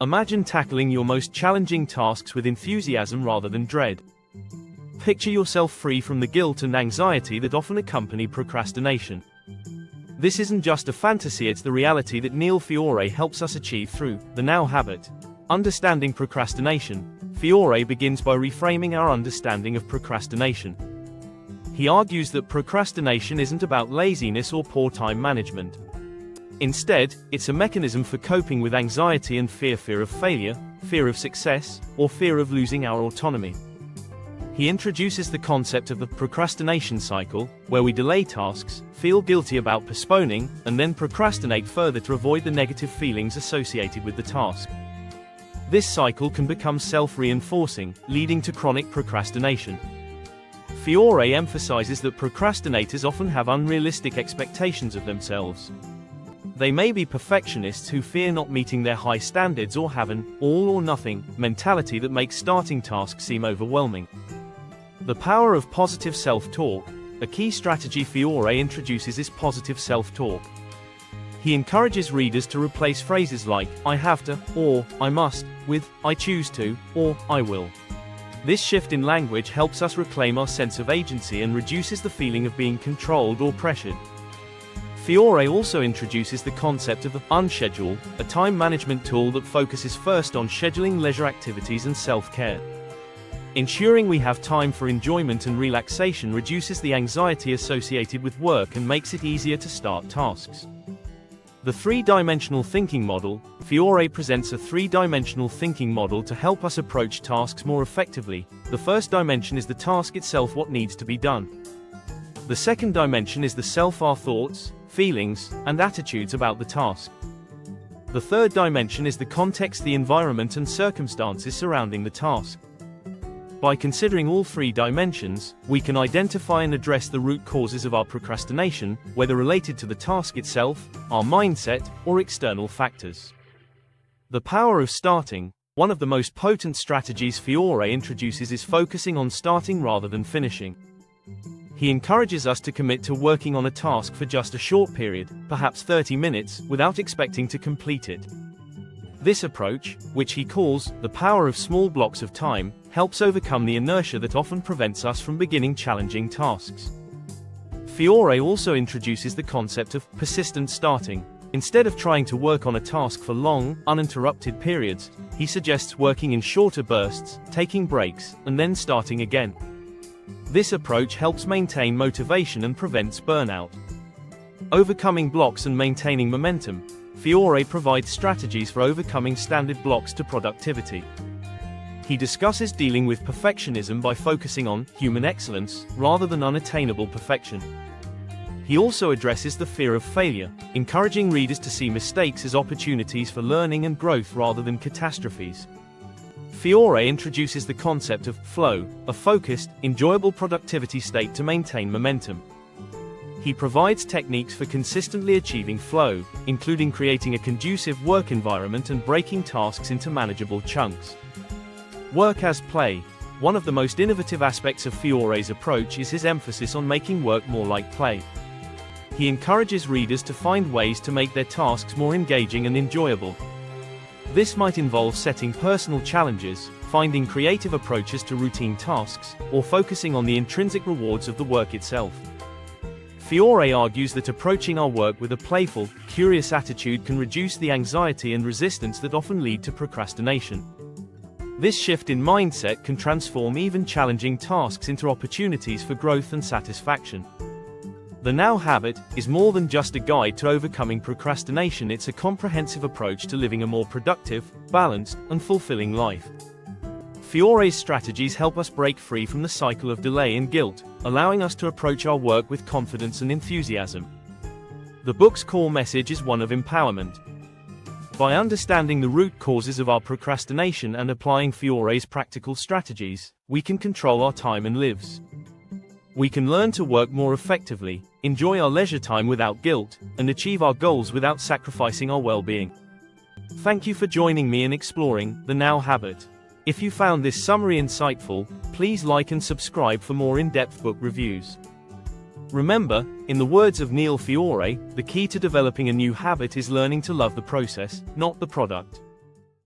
Imagine tackling your most challenging tasks with enthusiasm rather than dread. Picture yourself free from the guilt and anxiety that often accompany procrastination. This isn't just a fantasy, it's the reality that Neil Fior helps us achieve through the Now Habit. Understanding procrastination. Fior begins by reframing our understanding of procrastination. He argues that procrastination isn't about laziness or poor time management. Instead, it's a mechanism for coping with anxiety and fear of failure, fear of success, or fear of losing our autonomy. He introduces the concept of the procrastination cycle, where we delay tasks, feel guilty about postponing, and then procrastinate further to avoid the negative feelings associated with the task. This cycle can become self-reinforcing, leading to chronic procrastination. Fior emphasizes that procrastinators often have unrealistic expectations of themselves. They may be perfectionists who fear not meeting their high standards or have an all-or-nothing mentality that makes starting tasks seem overwhelming. The power of positive self-talk. A key strategy Fior introduces is positive self-talk. He encourages readers to replace phrases like, "I have to," or "I must," with, "I choose to," or "I will." This shift in language helps us reclaim our sense of agency and reduces the feeling of being controlled or pressured. Fior also introduces the concept of the unschedule, a time management tool that focuses first on scheduling leisure activities and self-care. Ensuring we have time for enjoyment and relaxation reduces the anxiety associated with work and makes it easier to start tasks. The three-dimensional thinking model. Fior presents a three-dimensional thinking model to help us approach tasks more effectively. The first dimension is the task itself, what needs to be done. The second dimension is the self, our thoughts, feelings, and attitudes about the task. The third dimension is the context, the environment and circumstances surrounding the task. By considering all three dimensions, we can identify and address the root causes of our procrastination, whether related to the task itself, our mindset, or external factors. The power of starting. One of the most potent strategies Fior introduces is focusing on starting rather than finishing. He encourages us to commit to working on a task for just a short period, perhaps 30 minutes, without expecting to complete it. This approach, which he calls the power of small blocks of time, helps overcome the inertia that often prevents us from beginning challenging tasks. Fior also introduces the concept of persistent starting. Instead of trying to work on a task for long, uninterrupted periods, he suggests working in shorter bursts, taking breaks, and then starting again. This approach helps maintain motivation and prevents burnout. Overcoming blocks and maintaining momentum. Fior provides strategies for overcoming standard blocks to productivity. He discusses dealing with perfectionism by focusing on human excellence rather than unattainable perfection. He also addresses the fear of failure, encouraging readers to see mistakes as opportunities for learning and growth rather than catastrophes. Fior introduces the concept of flow, a focused, enjoyable productivity state to maintain momentum. He provides techniques for consistently achieving flow, including creating a conducive work environment and breaking tasks into manageable chunks. Work as play. One of the most innovative aspects of Fior's approach is his emphasis on making work more like play. He encourages readers to find ways to make their tasks more engaging and enjoyable. This might involve setting personal challenges, finding creative approaches to routine tasks, or focusing on the intrinsic rewards of the work itself. Fior argues that approaching our work with a playful, curious attitude can reduce the anxiety and resistance that often lead to procrastination. This shift in mindset can transform even challenging tasks into opportunities for growth and satisfaction. The Now Habit is more than just a guide to overcoming procrastination, it's a comprehensive approach to living a more productive, balanced, and fulfilling life. Fior's strategies help us break free from the cycle of delay and guilt, allowing us to approach our work with confidence and enthusiasm. The book's core message is one of empowerment. By understanding the root causes of our procrastination and applying Fior's practical strategies, we can control our time and lives. We can learn to work more effectively, enjoy our leisure time without guilt, and achieve our goals without sacrificing our well-being. Thank you for joining me in exploring the Now Habit. If you found this summary insightful, please like and subscribe for more in-depth book reviews. Remember, in the words of Neil Fior, the key to developing a new habit is learning to love the process, not the product.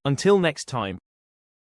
Until next time.